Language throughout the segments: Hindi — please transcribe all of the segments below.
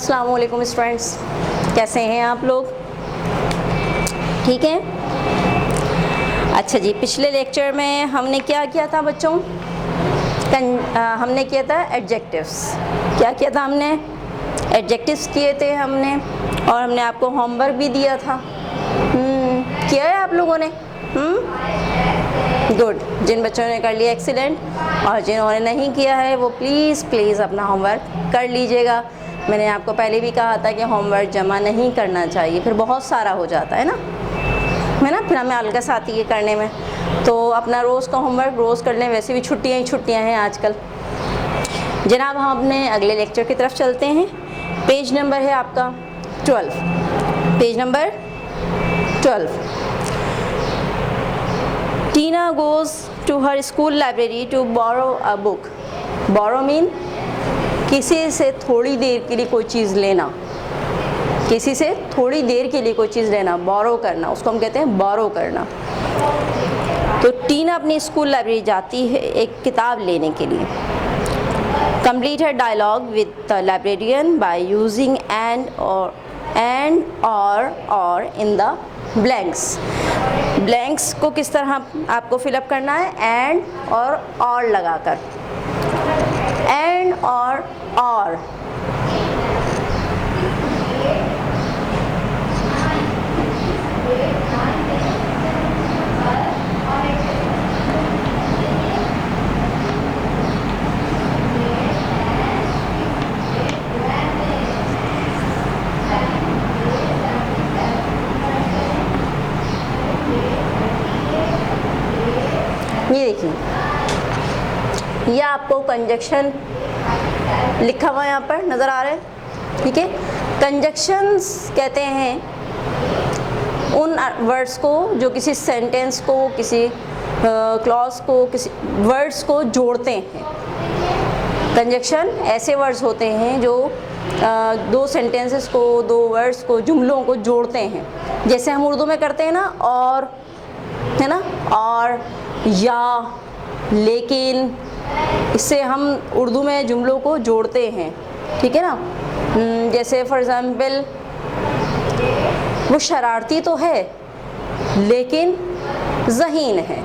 अस्सलाम वालेकुम स्टूडेंट्स, कैसे हैं आप लोग? ठीक हैं? अच्छा जी, पिछले लेक्चर में हमने क्या किया था बच्चों? हमने किया था एडजेक्टिव्स। क्या किया था हमने? एडजेक्टिव्स किए थे हमने, और हमने आपको होमवर्क भी दिया था। किया है आप लोगों ने? गुड। जिन बच्चों ने कर लिया एक्सीलेंट, और जिन्होंने नहीं किया है वो प्लीज़ अपना होमवर्क कर लीजिएगा। मैंने आपको पहले भी कहा था कि होमवर्क जमा नहीं करना चाहिए, फिर बहुत सारा हो जाता है ना, फिर हमें आलस आती है करने में। तो अपना रोज़ का होमवर्क रोज़ कर लें, वैसे भी छुट्टियाँ ही छुट्टियाँ हैं आजकल। जनाब, हम अपने अगले लेक्चर की तरफ चलते हैं। पेज नंबर है आपका 12, page number 12। Tina goes to her school library to borrow a book. Borrow mean किसी से थोड़ी देर के लिए कोई चीज़ लेना, किसी से थोड़ी देर के लिए कोई चीज़ लेना, बोरो करना, उसको हम कहते हैं बोरो करना। तो टीना अपनी स्कूल लाइब्रेरी जाती है एक किताब लेने के लिए। Complete her dialogue with the librarian by using and और इन द ब्लैंक्स। ब्लैंक्स को किस तरह आपको फिलअप करना है? एंड और लगाकर, एंड और ये देखिए, ये आपको कंजक्शन लिखा हुआ यहाँ पर नज़र आ रहा है। ठीक है, कंजक्शंस कहते हैं उन वर्ड्स को जो किसी सेंटेंस को, किसी क्लॉज को, किसी वर्ड्स को जोड़ते हैं। कंजक्शन ऐसे वर्ड्स होते हैं जो दो सेंटेंसेस को, दो वर्ड्स को, जुमलों को जोड़ते हैं। जैसे हम उर्दू में करते हैं ना, और है ना, और, या, लेकिन, इससे हम उर्दू में जुमलों को जोड़ते हैं। ठीक है ना। जैसे फॉर एग्ज़ाम्पल, वो शरारती तो है लेकिन ज़हीन है।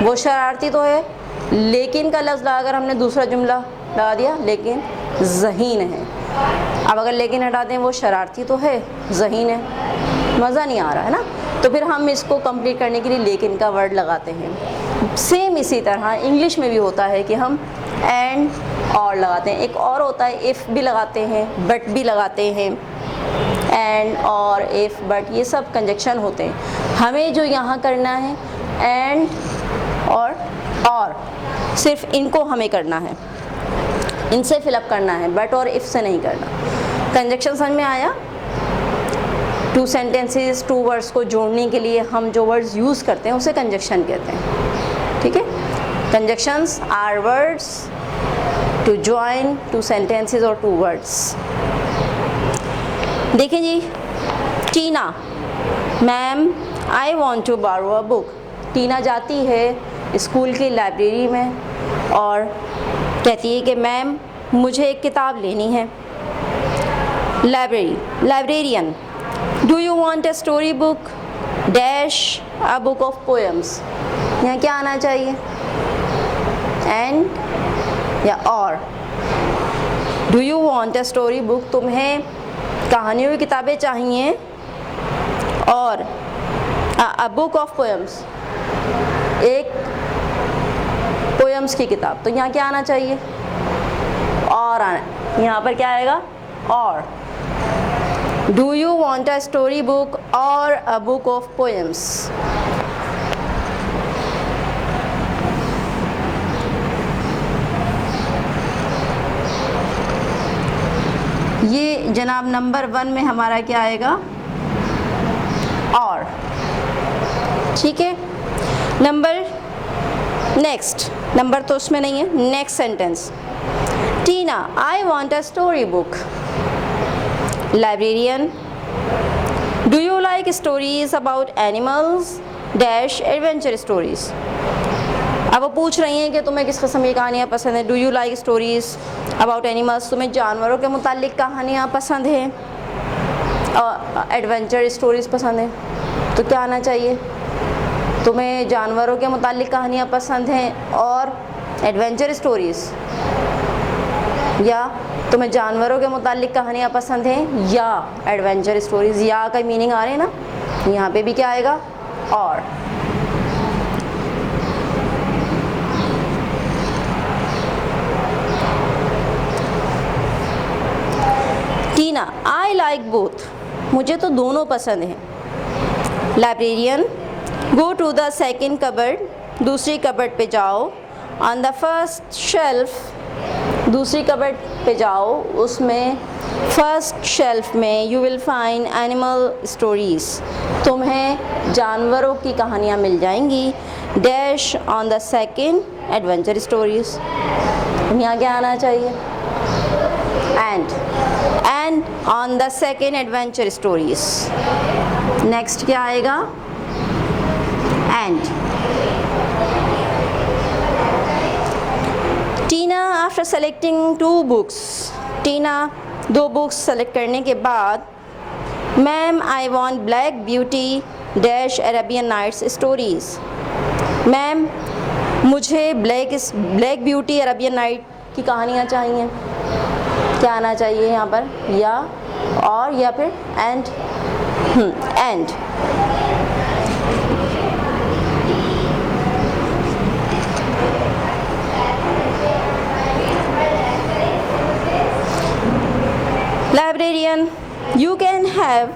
वो शरारती तो है लेकिन का लफ्ज़ लगाकर हमने दूसरा जुमला लगा दिया, लेकिन ज़हीन है। अब अगर लेकिन हटा दें, वो शरारती तो है, ज़हीन है, मज़ा नहीं आ रहा है ना, तो फिर हम इसको कंप्लीट करने के लिए लेकिन का वर्ड लगाते हैं। सेम इसी तरह इंग्लिश में भी होता है कि हम एंड और लगाते हैं। एक और होता है इफ़ भी लगाते हैं, बट भी लगाते हैं। एंड और इफ़ बट ये सब कंजक्शन होते हैं। हमें जो यहाँ करना है एंड और सिर्फ इनको हमें करना है, इनसे फिलअप करना है, बट और इफ़ से नहीं करना। कंजक्शन समझ में आया? टू सेंटेंसेस, टू वर्ड्स को जोड़ने के लिए हम जो वर्ड्स यूज़ करते हैं उसे कंजक्शन कहते हैं। ठीक है, conjunctions are words to join two sentences और टू वर्ड्स। देखिए जी, Tina, ma'am I want to borrow a book. Tina जाती है स्कूल की लाइब्रेरी में और कहती है कि मैम मुझे एक किताब लेनी है। Librarian, do you want a story book dash a book of poems. यहाँ क्या आना चाहिए? एंड या और। Do you want a story book, तुम्हें कहानियों की किताबें चाहिए, और अ बुक ऑफ पोएम्स, एक पोएम्स की किताब। तो यहाँ क्या आना चाहिए? और आना। यहाँ पर क्या आएगा? और। Do you want a story book और अ बुक ऑफ पोएम्स। ये जनाब नंबर 1 में हमारा क्या आएगा? और। ठीक है, नेक्स्ट नंबर तो उसमें नहीं है। Next sentence, Tina I want a story book. Librarian, do you like stories about animals dash adventure stories. अब वो पूछ रही हैं कि तुम्हें किस किस्म की कहानियाँ पसंद है। Do you like stories about animals, तुम्हें जानवरों के मुतालिक कहानियाँ पसंद हैं, एडवेंचर स्टोरीज़ पसंद है। तो क्या आना चाहिए, तुम्हें जानवरों के मुतालिक कहानियाँ पसंद हैं और एडवेंचर स्टोरीज़, या तुम्हें जानवरों के मुतालिक कहानियाँ पसंद हैं या एडवेंचर स्टोरीज़। या का मीनिंग आ रहे हैं ना, यहाँ पे भी क्या आएगा, और। टीना, आई लाइक बोथ, मुझे तो दोनों पसंद हैं। Librarian, go to the second cupboard, दूसरी कबर्ड पे जाओ। ऑन द फर्स्ट शेल्फ, दूसरी कबर्ड पे जाओ, उसमें फर्स्ट शेल्फ में you will find animal stories, तुम्हें जानवरों की कहानियाँ मिल जाएंगी। Dash on the second adventure stories, यहाँ क्या आना चाहिए, and on the second adventure stories. Next क्या आएगा, and. Tina, after selecting 2 books, Tina 2 books select करने के बाद, ma'am I want Black Beauty dash Arabian Nights stories, ma'am मुझे ब्लैक ब्यूटी अरेबियन नाइट की कहानियाँ चाहिए। क्या आना चाहिए यहाँ पर, या और या फिर and, and. Librarian, you can have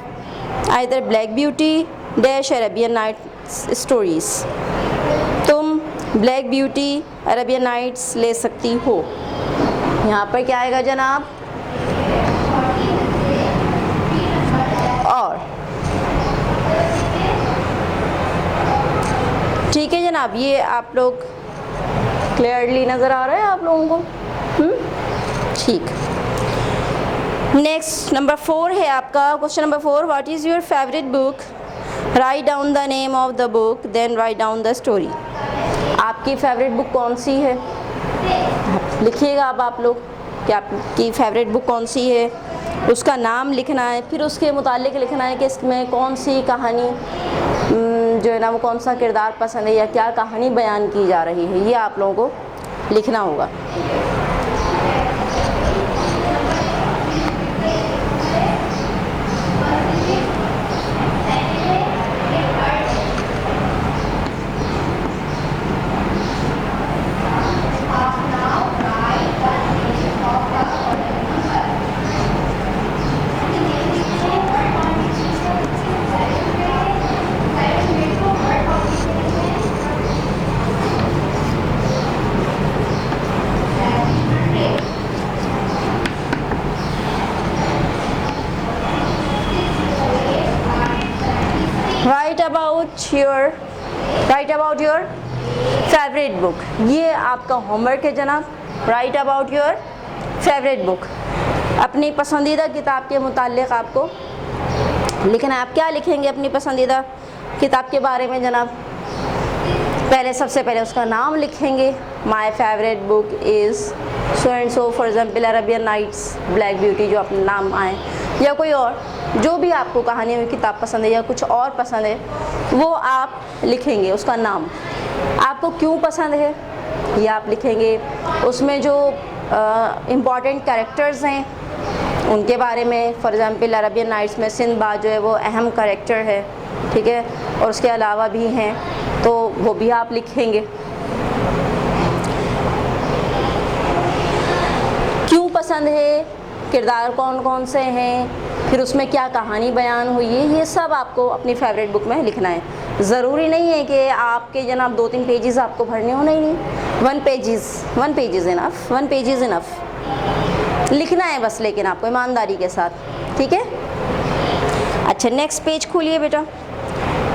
either Black Beauty dash Arabian Nights stories, तुम Black Beauty Arabian Nights ले सकती हो। यहाँ पर क्या आएगा जनाब, और। ठीक है जनाब, ये आप लोग क्लियरली नज़र आ रहा है आप लोगों को, ठीक। नेक्स्ट नंबर 4 है आपका question number 4, what is your favourite book, write down the name of the book then write down the story. आपकी फेवरेट बुक कौन सी है, लिखिएगा अब आप लोग कि आपकी फेवरेट बुक कौन सी है, उसका नाम लिखना है, फिर उसके मुतालिक लिखना है कि इसमें कौन सी कहानी जो है ना, वो कौन सा किरदार पसंद है या क्या कहानी बयान की जा रही है, ये आप लोगों को लिखना होगा। Right about your favourite book, ये आपका होमवर्क है जनाब। Right about your favourite book, अपनी पसंदीदा किताब के मुताल्लिक़ आपको लिखना है। आप क्या लिखेंगे अपनी पसंदीदा किताब के बारे में जनाब, पहले सबसे पहले उसका नाम लिखेंगे, my favourite book is so and so, for example Arabian Nights, Black Beauty, जो अपना नाम आए, या कोई और जो भी आपको कहानी में किताब पसंद है या कुछ और पसंद है, वो आप लिखेंगे उसका नाम। आपको क्यों पसंद है ये आप लिखेंगे, उसमें जो इम्पॉर्टेंट कैरेक्टर्स हैं उनके बारे में, फॉर एग्जांपल अरेबियन नाइट्स में सिंदबाद जो है वो अहम कैरेक्टर है, ठीक है, और उसके अलावा भी हैं तो वो भी आप लिखेंगे। क्यों पसंद है, किरदार कौन कौन से हैं, फिर उसमें क्या कहानी बयान हुई है, ये सब आपको अपनी फेवरेट बुक में लिखना है। ज़रूरी नहीं है कि आपके जनाब 2-3 पेजेस आपको भरने हो, नहीं, 1 page is enough, 1 page is enough लिखना है बस, लेकिन आपको ईमानदारी के साथ, ठीक है। अच्छा, नेक्स्ट पेज खोलिए बेटा,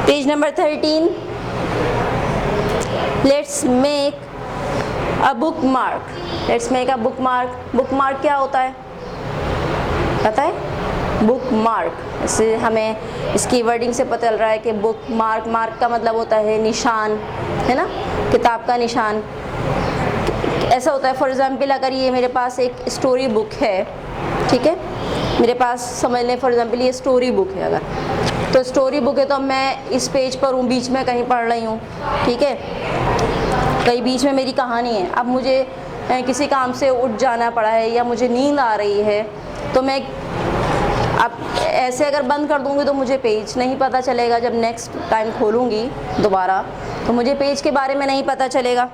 page number 13। Let's make a book mark, let's make a book mark. Book mark क्या होता है पता है? बुक मार्क, इससे हमें इसकी वर्डिंग से पता चल रहा है कि बुक मार्क, मार्क का मतलब होता है निशान, है ना, किताब का निशान। ऐसा होता है फॉर एग्ज़ाम्पल अगर ये मेरे पास एक स्टोरी बुक है, ठीक है, मेरे पास समझ लें फॉर एग्ज़ाम्पल ये स्टोरी बुक है, अगर तो स्टोरी बुक है तो मैं इस पेज पर हूँ, बीच में कहीं पढ़ रही हूँ, ठीक है, कहीं बीच में मेरी कहानी है। अब मुझे किसी काम से उठ जाना पड़ा है या मुझे नींद आ रही है, तो मैं अब ऐसे अगर बंद कर दूँगी तो मुझे पेज नहीं पता चलेगा। जब नेक्स्ट टाइम खोलूँगी दोबारा तो मुझे पेज के बारे में नहीं पता चलेगा।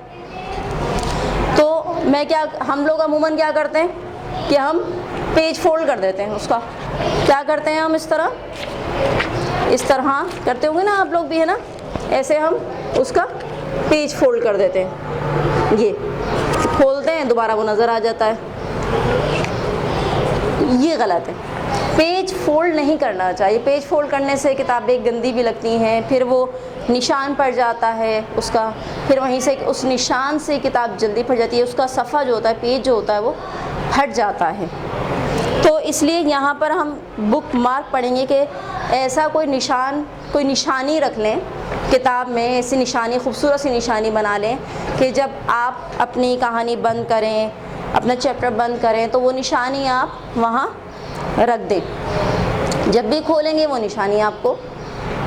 तो मैं क्या, हम लोग अमूमन क्या करते हैं कि हम पेज फोल्ड कर देते हैं उसका। क्या करते हैं हम, इस तरह करते होंगे ना आप लोग भी, है ना, ऐसे हम उसका पेज फोल्ड कर देते हैं, ये खोलते हैं दोबारा वो नज़र आ जाता है। ये गलत है, पेज फोल्ड नहीं करना चाहिए। पेज फोल्ड करने से किताबें गंदी भी लगती हैं, फिर वो निशान पड़ जाता है उसका, फिर वहीं से उस निशान से किताब जल्दी फट जाती है, उसका सफ़ा जो होता है, पेज जो होता है वो हट जाता है। तो इसलिए यहाँ पर हम बुक मार्क पढ़ेंगे कि ऐसा कोई निशान, कोई निशानी रख लें किताब में, ऐसी निशानी, खूबसूरत सी निशानी बना लें कि जब आप अपनी कहानी बंद करें, अपना चैप्टर बंद करें, तो वो निशानी आप वहाँ रख दें। जब भी खोलेंगे वो निशानी आपको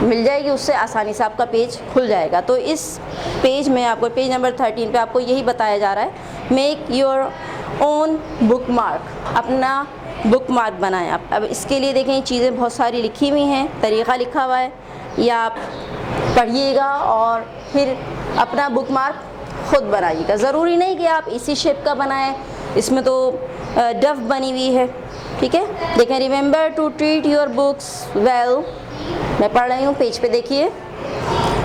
मिल जाएगी, उससे आसानी से आपका पेज खुल जाएगा। तो इस पेज में आपको, पेज नंबर 13 पे आपको यही बताया जा रहा है, make your own book mark, अपना बुक मार्क बनाएं आप। अब इसके लिए देखें चीज़ें बहुत सारी लिखी हुई हैं, तरीक़ा लिखा हुआ है, या आप पढ़िएगा और फिर अपना बुक मार्क ख़ुद बनाइएगा। ज़रूरी नहीं कि आप इसी शेप का बनाएं, इसमें तो डफ बनी हुई है, ठीक है। देखें, remember to treat your books well, मैं पढ़ रही हूँ, पेज पे देखिए,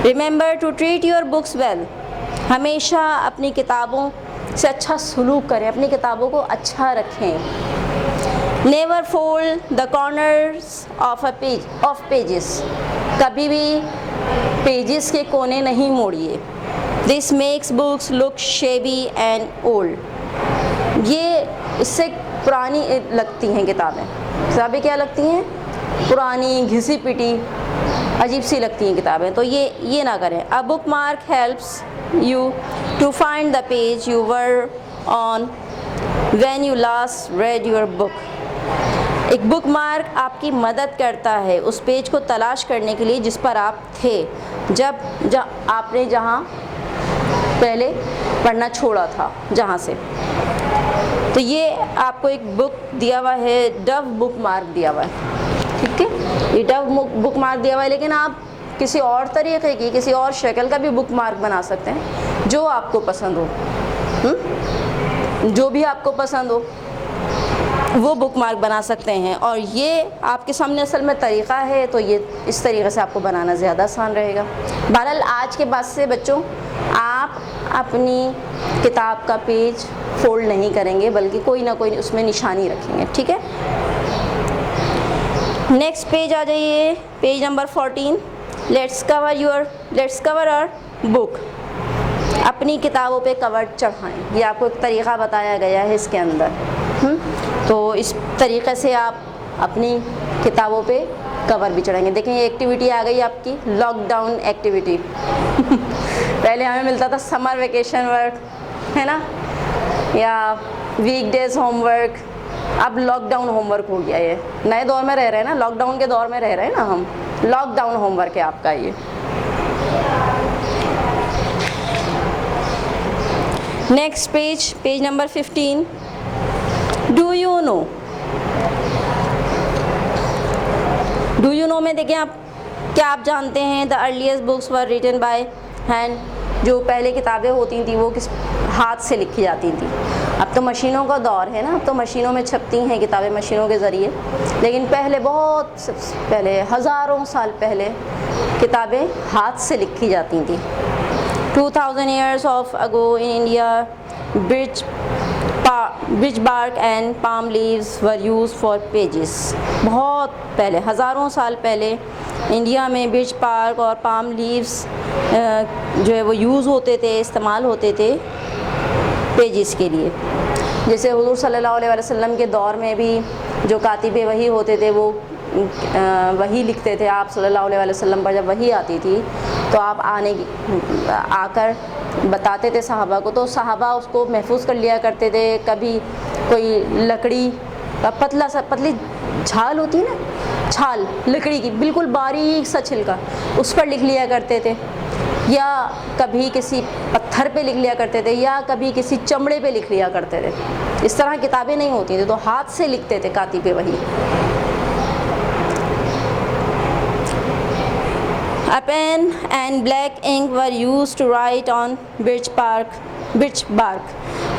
remember to treat your books well, हमेशा अपनी किताबों से अच्छा सलूक करें, अपनी किताबों को अच्छा रखें। Never fold the corners of pages, कभी भी पेजेस के कोने नहीं मोड़िए। This makes books look shabby and old, ये इससे पुरानी लगती हैं किताबें क्या लगती हैं, पुरानी, घिसी पिटी, अजीब सी लगती हैं किताबें, तो ये ना करें। A bookmark helps you to find the page you were on when you last read your book. एक बुक मार्क आपकी मदद करता है उस पेज को तलाश करने के लिए जिस पर आप थे जब आपने जहाँ पहले पढ़ना छोड़ा था, जहाँ से। तो ये आपको एक बुक दिया हुआ है, डव बुक मार्क दिया हुआ है, ठीक है, ये डव बुक मार्क दिया हुआ है, लेकिन आप किसी और तरीके की, किसी और शक्ल का भी बुक मार्क बना सकते हैं, जो आपको पसंद हो, जो भी आपको पसंद हो वो बुक मार्क बना सकते हैं। और ये आपके सामने असल में तरीक़ा है, तो ये इस तरीक़े से आपको बनाना ज़्यादा आसान रहेगा। बहरहाल आज के बाद से बच्चों आप अपनी किताब का पेज फोल्ड नहीं करेंगे, बल्कि कोई ना कोई उसमें निशानी रखेंगे, ठीक है। नेक्स्ट पेज आ जाइए, page number 14। Let's cover our book, अपनी किताबों पे कवर चढ़ाएं। ये आपको एक तरीक़ा बताया गया है इसके अंदर। तो इस तरीक़े से आप अपनी किताबों पे कवर भी चढ़ाएंगे। देखें, ये एक्टिविटी आ गई आपकी, लॉकडाउन एक्टिविटी। पहले हमें मिलता था समर वेकेशन वर्क, है ना, या वीकडेज होमवर्क, अब लॉकडाउन होमवर्क हो गया। ये नए दौर में रह रहे हैं ना, लॉकडाउन के दौर में रह रहे हैं ना हम, लॉकडाउन होमवर्क है आपका ये। Next page number 15। Do you know में देखें आप, क्या आप जानते हैं the earliest books were written by hand, जो पहले किताबें होती थी वो किस हाथ से लिखी जाती थी। अब तो मशीनों का दौर है ना, अब तो मशीनों में छपती हैं किताबें मशीनों के ज़रिए, लेकिन पहले, बहुत पहले, हज़ारों साल पहले किताबें हाथ से लिखी जाती थी। 2000 years ago in India, birch bark and palm leaves were used for pages। बहुत पहले, हज़ारों साल पहले इंडिया में birch bark और palm leaves जो है वो यूज़ होते थे, इस्तेमाल होते थे पेजेस के लिए। जैसे हुज़ूर सल्लल्लाहु अलैहि वसल्लम के दौर में भी जो कातिब वही होते थे वो वही लिखते थे। आप सल्लल्लाहु अलैहि वसल्लम पर जब वही आती थी तो आप आकर बताते थे सहाबा को, तो सहाबा उसको महफूज कर लिया करते थे। कभी कोई लकड़ी का पतली छाल होती है ना, छाल लकड़ी की बिल्कुल बारीक सा छिलका, उस पर लिख लिया करते थे, या कभी किसी पत्थर पे लिख लिया करते थे, या कभी किसी चमड़े पे लिख लिया करते थे। इस तरह किताबें नहीं होती थी तो हाथ से लिखते थे कातिब वही। A pen and black ink were used to write on birch bark.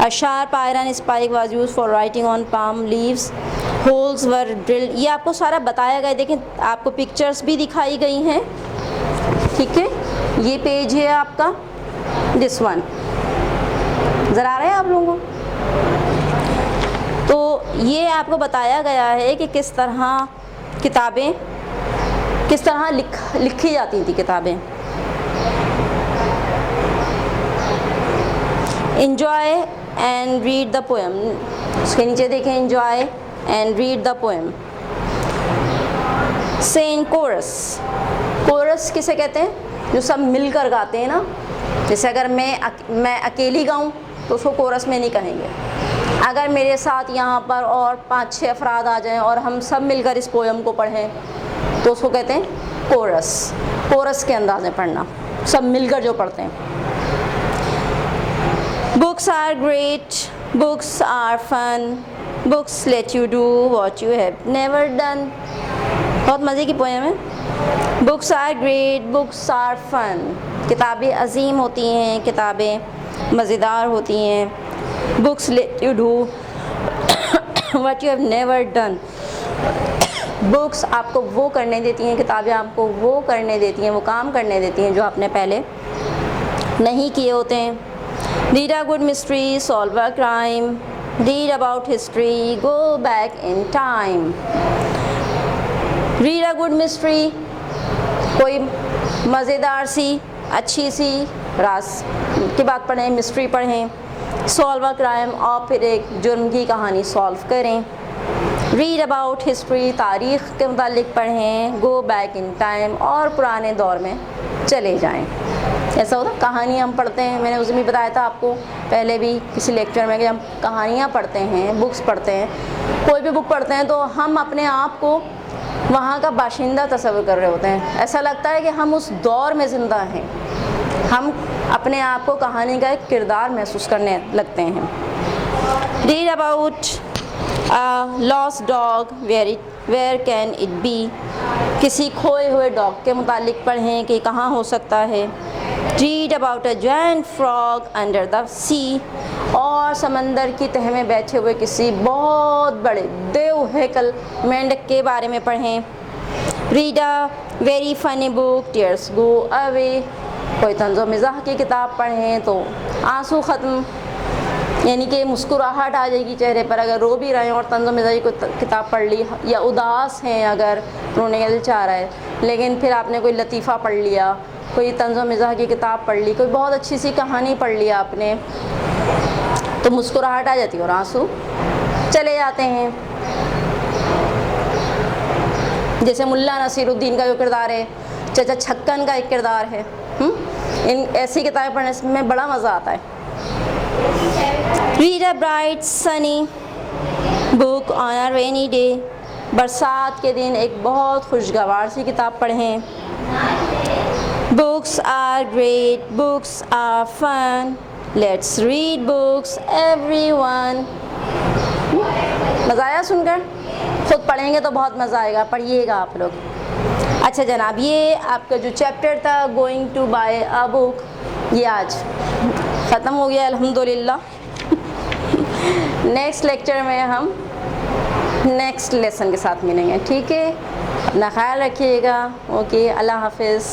A sharp iron spike was used for writing on palm leaves. Holes were drilled. ये आपको सारा बताया गया है, देखें आपको पिक्चर्स भी दिखाई गई हैं, ठीक है। ये पेज है आपका, दिस वन, ज़रा आ रहा है आप लोगों को। तो ये आपको बताया गया है कि किस तरह किताबें, किस तरह लिखी जाती थी किताबें। Enjoy and read the poem. उसके नीचे देखें, enjoy and read the poem. Sing chorus. Chorus किसे कहते हैं? जो सब मिलकर गाते हैं ना। जैसे अगर मैं अकेली गाऊं तो उसको कोरस में नहीं कहेंगे। अगर मेरे साथ यहाँ पर और 5-6 अफराद आ जाएं और हम सब मिलकर इस पोएम को पढ़ें तो उसको कहते हैं कोरस। कोरस के अंदाज में पढ़ना, सब मिलकर जो पढ़ते हैं। Books are great, books are fun, books let you do what you have never done. बहुत मज़े की पोएम है। Books are great, books are fun. किताबें अजीम होती हैं, किताबें मज़ेदार होती हैं। Books let you do what you have never done. Books आपको वो करने देती हैं, किताबें आपको वो करने देती हैं, वो काम करने देती हैं जो आपने पहले नहीं किए होते हैं। Read a good mystery, solve a crime, read about history, go back in time. Read a good mystery, कोई मज़ेदार सी अच्छी सी राज की बात पढ़ें, मिस्ट्री पढ़ें। सॉल्व अ क्राइम, और फिर एक जुर्म की कहानी सॉल्व करें। रीड अबाउट हिस्ट्री, तारीख़ के मुतालिक पढ़ें। गो बैक इन टाइम, और पुराने दौर में चले जाएं। ऐसा होता, कहानी हम पढ़ते हैं, मैंने उस दिन भी बताया था आपको पहले भी किसी लेक्चर में कि हम कहानियाँ पढ़ते हैं, बुक्स पढ़ते हैं, कोई भी बुक पढ़ते हैं तो हम अपने आप को वहाँ का बाशिंदा तस्वीर कर रहे होते हैं। ऐसा लगता है कि हम उस दौर में ज़िंदा हैं, हम अपने आप को कहानी का एक किरदार महसूस करने लगते हैं। Read about lost dog, where can it be. किसी खोए हुए डॉग के मुतालिक पढ़ें कि कहाँ हो सकता है। Read about a giant frog under the sea, और समंदर की तह में बैठे हुए किसी बहुत बड़े देव हैकल मेंढक के बारे में पढ़ें। Read a very funny book, tears go away. कोई तंज़ो मिज़ाह की किताब पढ़ें तो आंसू ख़त्म, यानी कि मुस्कुराहट आ जाएगी चेहरे पर। अगर रो भी रहे हैं और तंज़ो मिज़ाह की किताब पढ़ ली, या उदास हैं अगर रोने का दिल चाह रहा है, लेकिन फिर आपने कोई लतीफ़ा पढ़ लिया, कोई तंज़ो मिज़ाह की किताब पढ़ ली, कोई बहुत अच्छी सी कहानी पढ़ लिया आपने, तो मुस्कुराहट आ जाती है और आंसू चले जाते हैं। जैसे मुल्ला नसीरुद्दीन का जो किरदार है, चाचा छक्कन का एक किरदार है। इन ऐसी किताबें पढ़ने में बड़ा मज़ा आता है। Read a bright sunny book on a rainy day. बरसात के दिन एक बहुत खुशगवार सी किताब पढ़ें। Books are great, books are fun, let's read books everyone. मज़ा आया सुनकर? खुद पढ़ेंगे तो बहुत मज़ा आएगा, पढ़िएगा आप लोग। अच्छा जनाब, ये आपका जो चैप्टर था going to buy a book, ये आज ख़त्म हो गया अल्हम्दुलिल्लाह। नेक्स्ट लेक्चर में हम नेक्स्ट लेसन के साथ मिलेंगे, ठीक है? अपना ख्याल रखिएगा। ओके, अल्लाह हाफिज़।